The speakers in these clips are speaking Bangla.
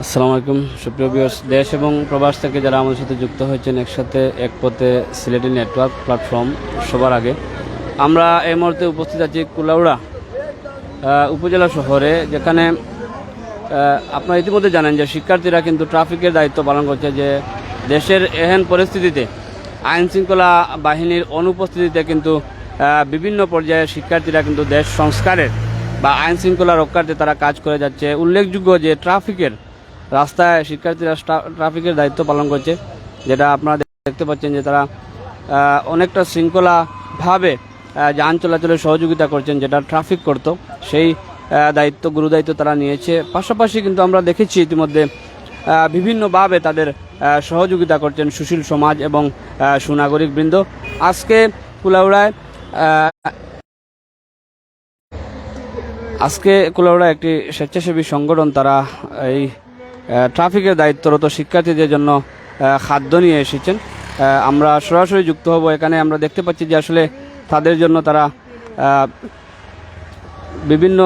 আসসালামু আলাইকুম সুপ্রিয় ভিউয়ার্স, দেশ এবং প্রবাস থেকে যারা আমাদের সাথে যুক্ত হয়েছেন একসাথে এক পথে সিলেটি নেটওয়ার্ক প্ল্যাটফর্ম, সবার আগে আমরা এই মুহূর্তে উপস্থিত আছি কুলাউড়া উপজেলা শহরে, যেখানে আপনারা ইতিমধ্যে জানেন যে শিক্ষার্থীরা কিন্তু ট্রাফিকের দায়িত্ব পালন করছে। যে দেশের এহেন পরিস্থিতিতে আইন শৃঙ্খলা বাহিনীর অনুপস্থিতিতে কিন্তু বিভিন্ন পর্যায়ে শিক্ষার্থীরা কিন্তু দেশ সংস্কারের বা আইন শৃঙ্খলা রক্ষার্থে তারা কাজ করে যাচ্ছে। উল্লেখযোগ্য যে ট্রাফিকের রাস্তায় শিক্ষার্থীরা ট্রাফিকের দায়িত্ব পালন করছে, যেটা আপনারা দেখতে পাচ্ছেন যে তারা অনেকটা শৃঙ্খলাভাবে যান চলাচলে সহযোগিতা করছেন, যেটা ট্রাফিক করত সেই দায়িত্ব গুরুদায়িত্ব তারা নিয়েছে। পাশাপাশি কিন্তু আমরা দেখেছি ইতিমধ্যে বিভিন্নভাবে তাদের সহযোগিতা করছেন সুশীল সমাজ এবং সুনাগরিক বৃন্দ। আজকে কুলাউড়ায় একটি স্বেচ্ছাসেবী সংগঠন তারা এই ট্রাফিকের দায়িত্বরত শিক্ষার্থীদের জন্য খাদ্য নিয়ে এসেছেন। আমরা সরাসরি যুক্ত হব। এখানে আমরা দেখতে পাচ্ছি যে আসলে তাদের জন্য তারা বিভিন্ন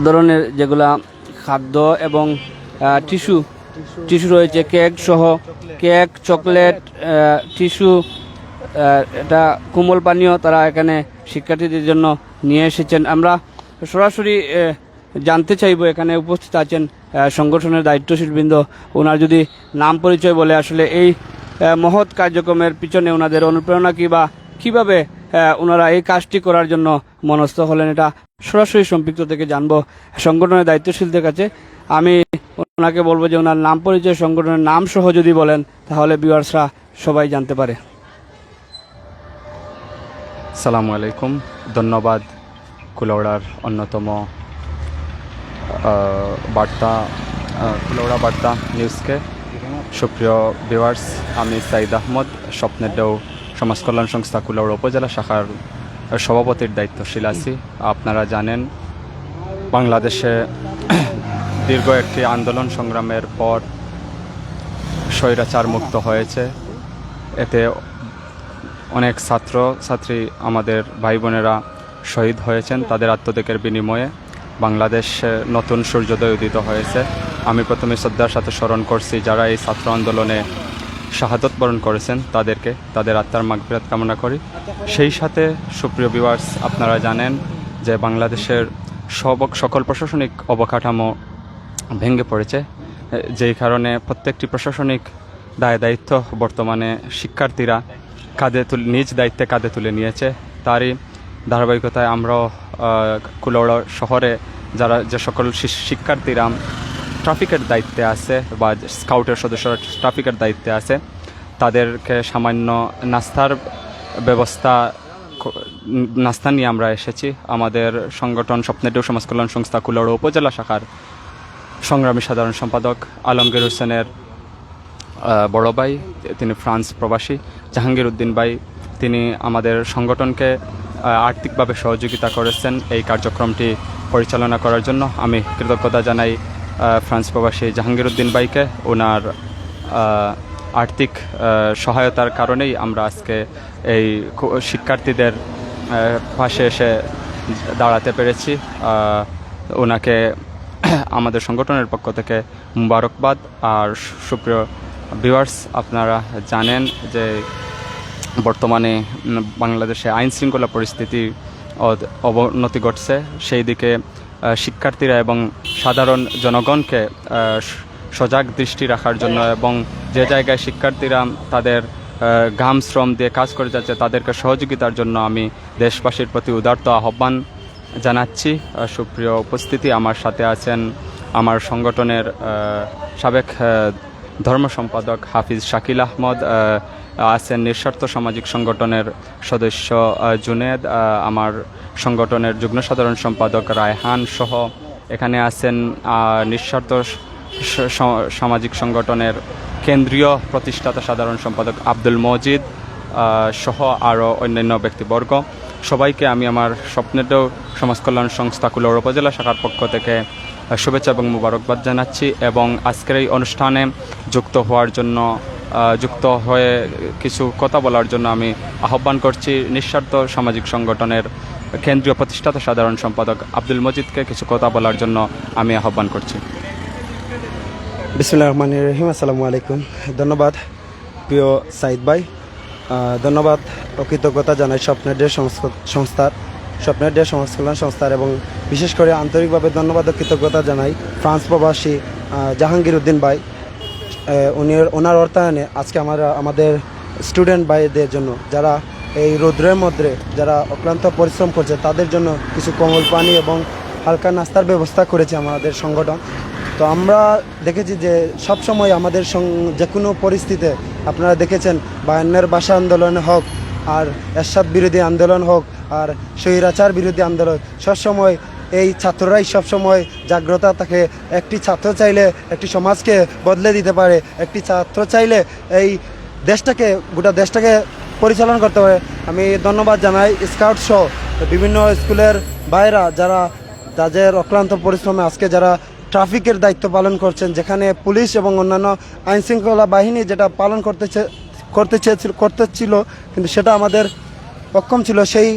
ধরনের যেগুলা খাদ্য এবং টিস্যু রয়েছে, কেক সহ, কেক, চকলেট, টিস্যু, এটা কোমল পানীয় তারা এখানে শিক্ষার্থীদের জন্য নিয়ে এসেছেন। আমরা সরাসরি জানতে চাইব এখানে উপস্থিত আছেন সংগঠনের দায়িত্বশীল বৃন্দ, ওনার যদি নাম পরিচয় বলে আসলে এই মহৎ কার্যক্রমের পিছনে ওনাদের অনুপ্রেরণা কী বা কীভাবে ওনারা এই কাজটি করার জন্য মনস্থ হলেন, এটা সরাসরি সম্পৃক্ত থেকে জানবো সংগঠনের দায়িত্বশীলদের কাছে। আমি ওনাকে বলবো যে ওনার নাম পরিচয়, সংগঠনের নাম সহ যদি বলেন তাহলে ভিউয়ার্সরা সবাই জানতে পারে। আসসালামু আলাইকুম, ধন্যবাদ কুলাউড়ার অন্যতম কুলাউড়া বার্তা নিউজকে। সুপ্রিয় ভিউয়ার্স, আমি সাইদ আহমদ, স্বপ্নের ঢেউ সমাজ কল্যাণ সংস্থা কুলাউড়া উপজেলা শাখার সভাপতির দায়িত্বশীল আছি। আপনারা জানেন বাংলাদেশে দীর্ঘ একটি আন্দোলন সংগ্রামের পর স্বৈরাচার মুক্ত হয়েছে। এতে অনেক ছাত্রছাত্রী আমাদের ভাই বোনেরা শহীদ হয়েছেন। তাদের আত্মত্যাগের বিনিময়ে বাংলাদেশে নতুন সূর্যোদয় উদিত হয়েছে। আমি প্রথমে শ্রদ্ধার সাথে স্মরণ করছি যারা এই ছাত্র আন্দোলনে শাহাদত বরণ করেছেন, তাদের আত্মার মাগফিরাত কামনা করি। সেই সাথে সুপ্রিয় ভিউয়ার্স, আপনারা জানেন যে বাংলাদেশের সকল প্রশাসনিক অবকাঠামো ভেঙে পড়েছে, যেই কারণে প্রত্যেকটি প্রশাসনিক দায়িত্ব বর্তমানে শিক্ষার্থীরা নিজ দায়িত্বে কাঁধে তুলে নিয়েছে। তারই ধারাবাহিকতায় আমরাও কুলাউড়া শহরে যে সকল শিক্ষার্থীরা ট্রাফিকের দায়িত্বে আছে বা স্কাউটের সদস্যরা ট্রাফিকের দায়িত্বে আছে, তাদেরকে সামান্য নাস্তা নিয়ে আমরা এসেছি। আমাদের সংগঠন স্বপ্নের ঢেউ সমাজ কল্যাণ সংস্থা কুলাউড়া উপজেলা শাখার সংগ্রামী সাধারণ সম্পাদক আলমগীর হোসেনের বড় ভাই, তিনি ফ্রান্স প্রবাসী, জাহাঙ্গীর উদ্দিন ভাই, তিনি আমাদের সংগঠনকে আর্থিকভাবে সহযোগিতা করেছেন এই কার্যক্রমটি পরিচালনা করার জন্য। আমি কৃতজ্ঞতা জানাই ফ্রান্স প্রবাসী জাহাঙ্গীর উদ্দিন ভাইকে। ওনার আর্থিক সহায়তার কারণেই আমরা আজকে এই শিক্ষার্থীদের পাশে এসে দাঁড়াতে পেরেছি। ওনাকে আমাদের সংগঠনের পক্ষ থেকে মুবারকবাদ। আর সুপ্রিয় ভিউয়ার্স, আপনারা জানেন যে বর্তমানে বাংলাদেশে আইন শৃঙ্খলা পরিস্থিতি অবনতি ঘটছে। সেই দিকে শিক্ষার্থীরা এবং সাধারণ জনগণকে সজাগ দৃষ্টি রাখার জন্য এবং যে জায়গায় শিক্ষার্থীরা তাদের ঘাম শ্রম দিয়ে কাজ করে যাচ্ছে তাদেরকে সহযোগিতার জন্য আমি দেশবাসীর প্রতি উদারত আহ্বান জানাচ্ছি। সুপ্রিয় উপস্থিতি, আমার সাথে আছেন আমার সংগঠনের সাবেক ধর্ম সম্পাদক হাফিজ শাকিল আহমদ, আছেন নিঃস্বার্থ সামাজিক সংগঠনের সদস্য জুনেদ, আমার সংগঠনের যুগ্ম সাধারণ সম্পাদক রায়হান সহ এখানে আছেন নিঃস্বার্থ সামাজিক সংগঠনের কেন্দ্রীয় প্রতিষ্ঠাতা সাধারণ সম্পাদক আব্দুল মজিদ সহ আরও অন্যান্য ব্যক্তিবর্গ। সবাইকে আমি আমার স্বপ্নের ঢেউ সমাজ কল্যাণ সংস্থা কুলাউড়া উপজেলা শাখার পক্ষ থেকে শুভেচ্ছা এবং মুবারকবাদ জানাচ্ছি। এবং আজকের এই অনুষ্ঠানে যুক্ত হয়ে কিছু কথা বলার জন্য আমি আহ্বান করছি নিঃস্বার্থ সামাজিক সংগঠনের কেন্দ্রীয় প্রতিষ্ঠাতা সাধারণ সম্পাদক আব্দুল মজিদকে কিছু কথা বলার জন্য আমি আহ্বান করছি। বিসমিল্লাহির রহমানির রহিম। আসসালামু আলাইকুম। ধন্যবাদ প্রিয় সাইদ ভাই, ধন্যবাদ ও কৃতজ্ঞতা জানাই স্বপ্নের দেশ সমাজকল্যাণ সংস্থার, এবং বিশেষ করে আন্তরিকভাবে ধন্যবাদ ও কৃতজ্ঞতা জানাই ফ্রান্স প্রবাসী জাহাঙ্গীর উদ্দিন ভাই। ওনার অর্থায়নে আজকে আমাদের স্টুডেন্ট ভাইদের জন্য, যারা এই রৌদ্রের মধ্যে যারা অক্লান্ত পরিশ্রম করছে, তাদের জন্য কিছু কোমল পানি এবং হালকা নাস্তার ব্যবস্থা করেছে আমাদের সংগঠন। তো আমরা দেখেছি যে সবসময় আমাদের যে কোনো পরিস্থিতিতে, আপনারা দেখেছেন 52 ভাষা আন্দোলন হোক, আর এরশাদ বিরোধী আন্দোলন হোক, আর স্বৈরাচার বিরোধী আন্দোলন, সবসময় এই ছাত্ররাই সবসময় জাগ্রতা থাকে। একটি ছাত্র চাইলে একটি সমাজকে বদলে দিতে পারে, একটি ছাত্র চাইলে এই দেশটাকে, গোটা দেশটাকে পরিচালনা করতে পারে। আমি ধন্যবাদ জানাই স্কাউট সহ বিভিন্ন স্কুলের ভাইরা, যারা তাদের অক্লান্ত পরিশ্রমে আজকে যারা ট্রাফিকের দায়িত্ব পালন করছেন, যেখানে পুলিশ এবং অন্যান্য আইনশৃঙ্খলা বাহিনী যেটা পালন করতেছিল, কিন্তু সেটা আমাদের অক্ষম ছিল, সেই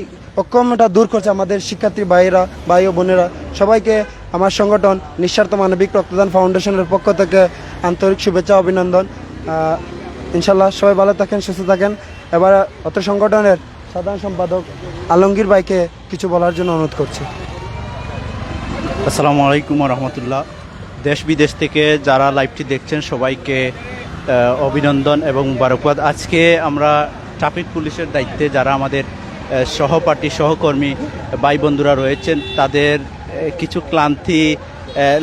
অক্ষমতা দূর করছে আমাদের শিক্ষার্থী ভাই ও বোনেরা। সবাইকে আমার সংগঠন নিঃস্বার্থ মানবিক রক্তদান ফাউন্ডেশনের পক্ষ থেকে আন্তরিক শুভেচ্ছা অভিনন্দন। ইনশাল্লাহ সবাই ভালো থাকেন, সুস্থ থাকেন। এবার অত সংগঠনের সাধারণ সম্পাদক আলমগীর ভাইকে কিছু বলার জন্য অনুরোধ করছি। আসসালামু আলাইকুম রহমতুল্লাহ। দেশ বিদেশ থেকে যারা লাইভটি দেখছেন সবাইকে অভিনন্দন এবং মুবারকবাদ। আজকে আমরা ট্রাফিক পুলিশের দায়িত্বে যারা আমাদের সহপাঠী সহকর্মী ভাই বন্ধুরা রয়েছেন, তাদের কিছু ক্লান্তি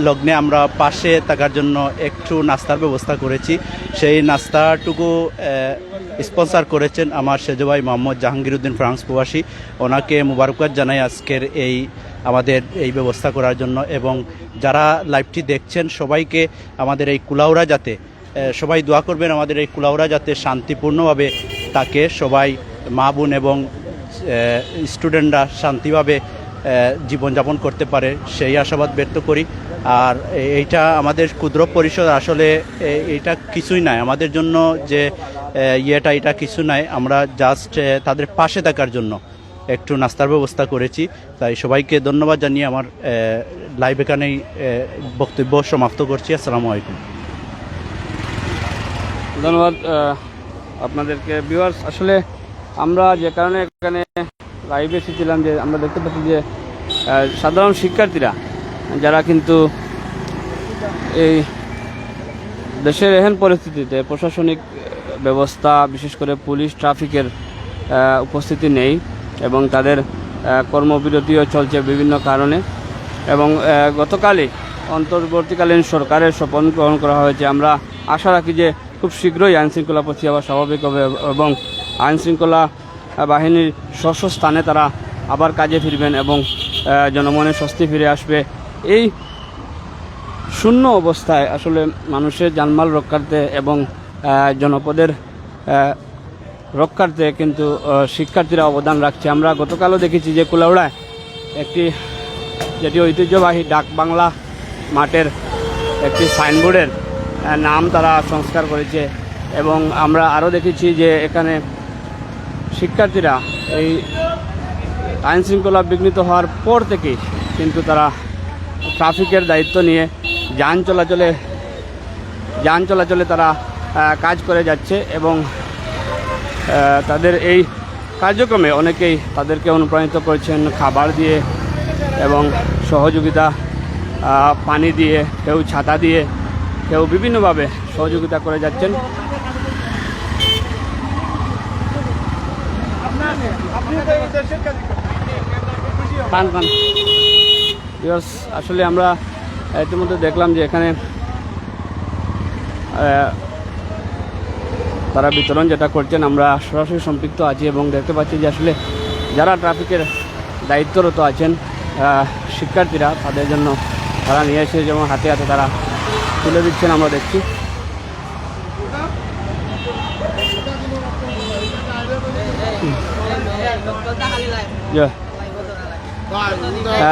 লগ্নে আমরা পাশে থাকার জন্য একটু নাস্তার ব্যবস্থা করেছি। সেই নাস্তাটুকু স্পন্সর করেছেন আমার সেজ ভাই মোহাম্মদ জাহাঙ্গীর উদ্দিন ফ্রান্স প্রবাসী। ওনাকে মুবারকবাদ জানাই আজকের আমাদের এই ব্যবস্থা করার জন্য। এবং যারা লাইভটি দেখছেন সবাইকে আমাদের এই কুলাউড়া যাতে, সবাই দোয়া করবেন আমাদের এই কুলাউড়া যাতে শান্তিপূর্ণভাবে থাকে, সবাই মা বোন এবং স্টুডেন্টরা শান্তিভাবে জীবনযাপন করতে পারে, সেই আশাবাদ ব্যক্ত করি। আর এইটা আমাদের ক্ষুদ্র পরিষদ, আসলে এটা কিছুই নাই আমাদের জন্য, যে এটা কিছু নাই। আমরা জাস্ট তাদের পাশে থাকার জন্য একটু নাস্তার ব্যবস্থা করেছি। তাই সবাইকে ধন্যবাদ জানিয়ে আমার লাইভ এখানেই বক্তব্য সমাপ্ত করছি। আসসালামু আলাইকুম। ধন্যবাদ আপনাদেরকে। ভিউয়ার্স, আসলে আমরা যে কারণে এখানে লাইভে এসেছিলাম, যে আমরা দেখতে পাচ্ছি যে সাধারণ শিক্ষার্থীরা যারা কিন্তু এই দেশের এহেন পরিস্থিতিতে প্রশাসনিক ব্যবস্থা, বিশেষ করে পুলিশ ট্রাফিকের উপস্থিতি নেই, এবং তাদের কর্মবিরতিও চলছে বিভিন্ন কারণে। এবং গতকালই অন্তর্বর্তীকালীন সরকারের শপথ গ্রহণ করা হয়েছে। আমরা আশা রাখি যে খুব শীঘ্রই আইনশৃঙ্খলা পরিস্থিতি আবার স্বাভাবিক হবে এবং আইনশৃঙ্খলা বাহিনীর স্ব স্থানে তারা আবার কাজে ফিরবেন এবং জনমনে স্বস্তি ফিরে আসবে। এই শূন্য অবস্থায় আসলে মানুষের জানমাল রক্ষার্থে এবং জনপদের রক্ষার্থে কিন্তু শিক্ষার্থীরা অবদান রাখছে। আমরা গতকালও দেখেছি যে কুলাউড়ায় যেটি ঐতিহ্যবাহী ডাক বাংলা মাঠের একটি সাইনবোর্ডের নাম তারা সংস্কার করেছে, এবং আমরা আরও দেখেছি যে এখানে শিক্ষার্থীরা এই আইনশৃঙ্খলা বিঘ্নিত হওয়ার পর থেকেই কিন্তু তারা ট্রাফিকের দায়িত্ব নিয়ে যান চলাচলে তারা কাজ করে যাচ্ছে। এবং তাদের এই কার্যক্রমে অনেকেই তাদেরকে অনুপ্রাণিত করেছেন খাবার দিয়ে এবং সহযোগিতা, পানি দিয়ে, কেউ ছাতা দিয়ে, কেউ বিভিন্নভাবে সহযোগিতা করে যাচ্ছেন। আসলে আমরা ইতিমধ্যে দেখলাম যে এখানে তারা বিতরণ যেটা করছেন, আমরা সরাসরি সম্পৃক্ত আছি এবং দেখতে পাচ্ছি যে আসলে যারা ট্রাফিকের দায়িত্বরত আছেন শিক্ষার্থীরা, তাদের জন্য তারা নিয়ে এসে যেমন হাতে হাতে তারা তুলে দিচ্ছেন আমরা দেখছি।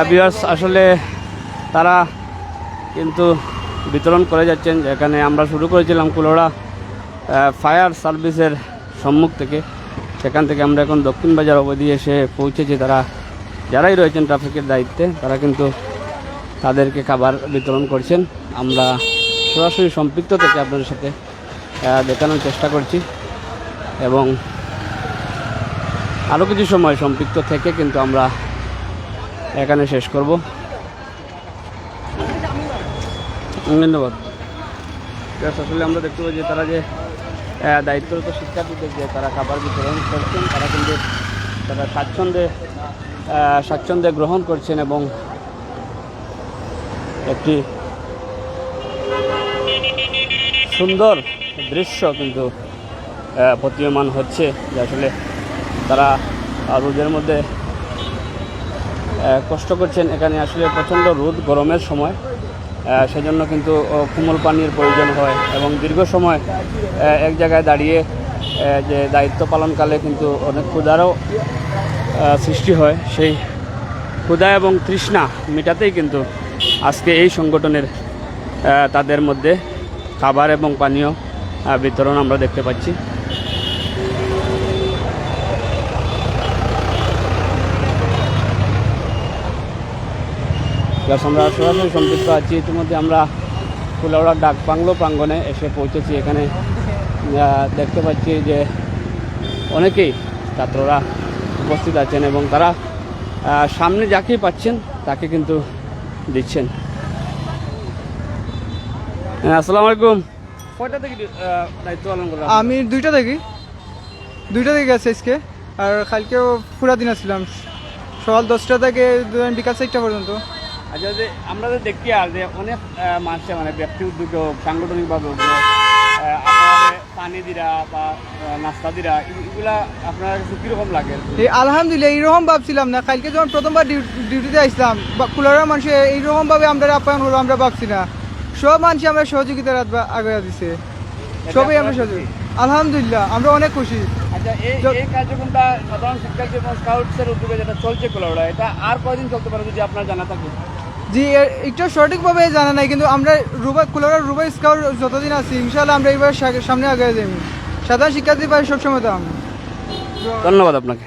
ভিউয়ার্স, আসলে তারা কিন্তু বিতরণ করে যাচ্ছেন। যেখানে আমরা শুরু করেছিলাম কুলাউড়া ফায়ার সার্ভিসের সম্মুখ থেকে, সেখান থেকে আমরা এখন দক্ষিণ বাজার অবধি এসে পৌঁছেছি। তারা যারাই রয়েছেন ট্রাফিকের দায়িত্বে তারা কিন্তু তাদেরকে খাবার বিতরণ করছেন। আমরা সরাসরি সম্পৃক্ত থেকে আপনাদের সাথে দেখানোর চেষ্টা করছি এবং আরও কিছু সময় সম্পৃক্ত থেকে কিন্তু আমরা এখানে শেষ করব। ধন্যবাদ। আসলে আমরা দেখতে পাই যে তারা যে দায়িত্বরত শিক্ষার্থীদের যে তারা খাবার বিতরণ করছেন, তারা কিন্তু তারা স্বাচ্ছন্দ্যে গ্রহণ করছেন এবং একটি সুন্দর দৃশ্য কিন্তু প্রতীয়মান হচ্ছে যে আসলে তারা রোদের মধ্যে কষ্ট করছেন। এখানে আসলে প্রচণ্ড রোদ, গরমের সময়, সেজন্য কিন্তু কোমল পানির প্রয়োজন হয় এবং দীর্ঘ সময় এক জায়গায় দাঁড়িয়ে যে দায়িত্ব পালনকালে কিন্তু অনেক ক্ষুধারও সৃষ্টি হয়। সেই ক্ষুধা এবং তৃষ্ণা মেটাতেই কিন্তু আজকে এই সংগঠনের তাদের মধ্যে খাবার এবং পানীয় বিতরণ আমরা দেখতে পাচ্ছি। আমরা সরাসরি সম্পৃক্ত আছি। ইতিমধ্যে আমরা কুলাউড়া ডাক বাংলো প্রাঙ্গণে এসে পৌঁছেছি। এখানে দেখতে পাচ্ছি যে অনেকেই ছাত্ররা উপস্থিত আছেন এবং তারা সামনে যাকেই পাচ্ছেন তাকে কিন্তু দিচ্ছেন। আসসালামু আলাইকুম। কয়টা থেকে দায়িত্ব পালন করলাম? আমি দুইটা থেকে গেছি আজকে, আর কালকেও পুরা দিন আসছিলাম, সকাল 10টা থেকে বিকাল 4টা পর্যন্ত। আচ্ছা, যে আমরা যে দেখি আর যে অনেক মানুষে মানে ব্যক্তি উদ্যোগে সাংগঠনিকভাবে আপনার পানি দিরা বা নাস্তা দিরা, এগুলা আপনার কাছে কীরকম লাগে? আলহামদুলিল্লাহ, এইরকম ভাবছিলাম না। কালকে যখন প্রথমবার ডিউটিতে আসলাম, কুলারা মানুষে এইরকমভাবে আমরা আপ্যায়ন হলো আমরা ভাবছি না। সব মানুষ আমরা সহযোগিতার আগে দিছে, সবাই আমরা সহযোগিতা। আলহামদুলিল্লাহ, আমরা অনেক খুশি। আচ্ছা, এই কার্যক্রমটা সাধারণ শিক্ষার্থী এবং স্কাউটসের উদ্যোগে যেটা চলছে কুলাউড়া, এটা আর কয়দিন চলতে পারে যদি আপনার জানা থাকে? জি, একটু সঠিকভাবে জানা নাই, কিন্তু আমরা কুলাউড়ার রুবাই স্কাউট যতদিন আছি ইনশাআল্লাহ আমরা এইবার সামনে আগে যাই। সাধারণ শিক্ষার্থী পাই সবসময় তো আমরা। ধন্যবাদ আপনাকে।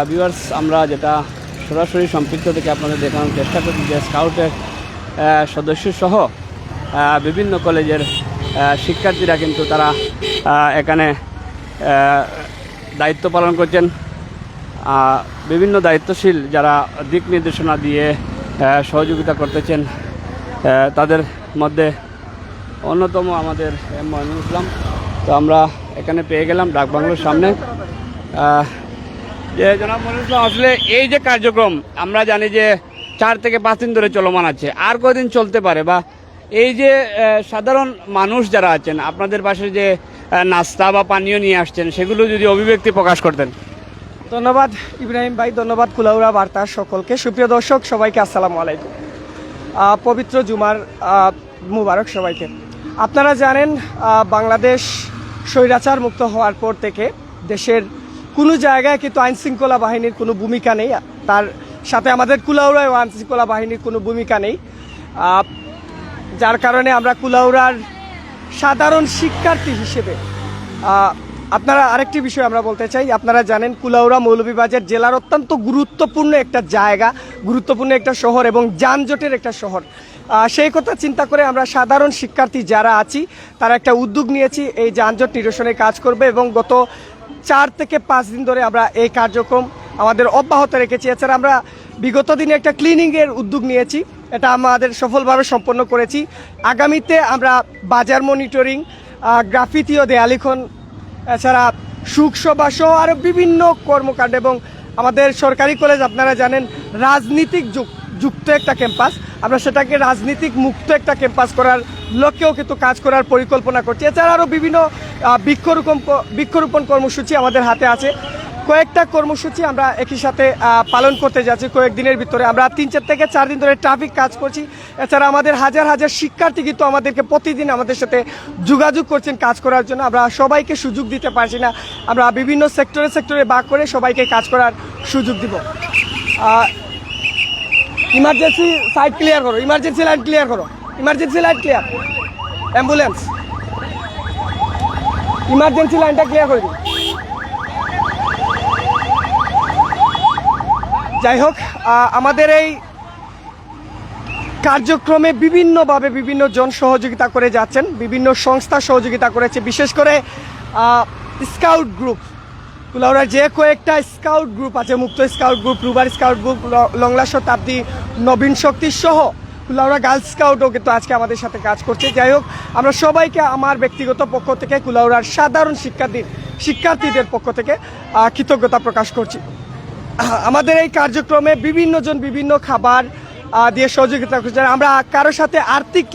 ভিউয়ার্স, আমরা যেটা সরাসরি সম্পৃক্ত থেকে আপনাদের দেখানোর চেষ্টা করছি যে স্কাউটের সদস্যসহ বিভিন্ন কলেজের শিক্ষার্থীরা কিন্তু তারা এখানে দায়িত্ব পালন করছেন। বিভিন্ন দায়িত্বশীল যারা দিক নির্দেশনা দিয়ে সহযোগিতা করতেছেন, তাদের মধ্যে অন্যতম আমাদের মইনুল ইসলাম। তো আমরা এখানে পেয়ে গেলাম ডাকবাংলোর সামনে। যে জনাব মইনুল ইসলাম, আসলে এই যে কার্যক্রম আমরা জানি যে 4 থেকে 5 দিন ধরে চলমান আছে, আর কয়দিন চলতে পারে? বা এই যে সাধারণ মানুষ যারা আছেন আপনাদের পাশে যে নাস্তা বা পানীয় নিয়ে আসছেন, সেগুলো যদি অভিব্যক্তি প্রকাশ করতেন। ধন্যবাদ ইব্রাহিম ভাই, ধন্যবাদ কুলাউড়া বার্তার সকলকে। সুপ্রিয় দর্শক সবাইকে আসসালামু আলাইকুম, পবিত্র জুমার মুবারক সবাইকে। আপনারা জানেন বাংলাদেশ স্বৈরাচার মুক্ত হওয়ার পর থেকে দেশের কোনো জায়গায় কিন্তু আইনশৃঙ্খলা বাহিনীর কোনো ভূমিকা নেই, তার সাথে আমাদের কুলাউড়ায় আইনশৃঙ্খলা বাহিনীর কোনো ভূমিকা নেই। যার কারণে আমরা কুলাউড়ার সাধারণ শিক্ষার্থী হিসেবে আপনারা আরেকটি বিষয় আমরা বলতে চাই। আপনারা জানেন কুলাউড়া মৌলভীবাজার জেলার অত্যন্ত গুরুত্বপূর্ণ একটা জায়গা, গুরুত্বপূর্ণ একটা শহর এবং যানজটের একটা শহর। সেই কথা চিন্তা করে আমরা সাধারণ শিক্ষার্থী যারা আছি তারা একটা উদ্যোগ নিয়েছি, এই যানজট নিরসনে কাজ করবে এবং গত 4 থেকে 5 দিন ধরে আমরা এই কার্যক্রম আমাদের অব্যাহত রেখেছি। এছাড়া আমরা বিগত দিনে একটা ক্লিনিংয়ের উদ্যোগ নিয়েছি, এটা আমাদের সফলভাবে সম্পন্ন করেছি। আগামীতে আমরা বাজার মনিটরিং, গ্রাফিতি ও দেয়ালিখন, এছাড়া সুখসভা সহ আরও বিভিন্ন কর্মকাণ্ড এবং আমাদের সরকারি কলেজ আপনারা জানেন রাজনীতিক যুক্ত একটা ক্যাম্পাস, আমরা সেটাকে রাজনীতিক মুক্ত একটা ক্যাম্পাস করার লক্ষ্যেও কিন্তু কাজ করার পরিকল্পনা করছি। এছাড়া আরও বিভিন্ন বৃক্ষরোপণ কর্মসূচি আমাদের হাতে আছে। কয়েকটা কর্মসূচি আমরা একই সাথে পালন করতে যাচ্ছি কয়েকদিনের ভিতরে। আমরা 3 থেকে 4 দিন ধরে ট্রাফিক কাজ করছি। এছাড়া আমাদের হাজার হাজার শিক্ষার্থী কিন্তু আমাদেরকে প্রতিদিন আমাদের সাথে যোগাযোগ করছেন কাজ করার জন্য। আমরা সবাইকে সুযোগ দিতে পারছি না, আমরা বিভিন্ন সেক্টরে ভাগ করে সবাইকে কাজ করার সুযোগ দিব। ইমার্জেন্সি সাইড ক্লিয়ার করো, ইমার্জেন্সি লাইন ক্লিয়ার করো, emergency line clear, ambulance emergency লাইনটা ক্লিয়ার করে দিন। যাই হোক, আমাদের এই কার্যক্রমে বিভিন্নভাবে বিভিন্ন জন সহযোগিতা করে যাচ্ছেন, বিভিন্ন সংস্থা সহযোগিতা করেছে, বিশেষ করে স্কাউট গ্রুপ, কুলাউড়ার যে কয়েকটা স্কাউট গ্রুপ আছে, মুক্ত স্কাউট গ্রুপ, রুবার স্কাউট গ্রুপ, লংলা শতাব্দী, নবীন শক্তি সহ কুলাউড়া গার্লস স্কাউটও কিন্তু আজকে আমাদের সাথে কাজ করছে। যাই হোক, আমরা সবাইকে আমার ব্যক্তিগত পক্ষ থেকে, কুলাউড়ার সাধারণ শিক্ষার্থীদের পক্ষ থেকে কৃতজ্ঞতা প্রকাশ করছি। আমাদের এই কার্যক্রমে বিভিন্ন জন বিভিন্ন খাবার দিয়ে সহযোগিতা করছেন। আমরা কারোর সাথে আর্থিক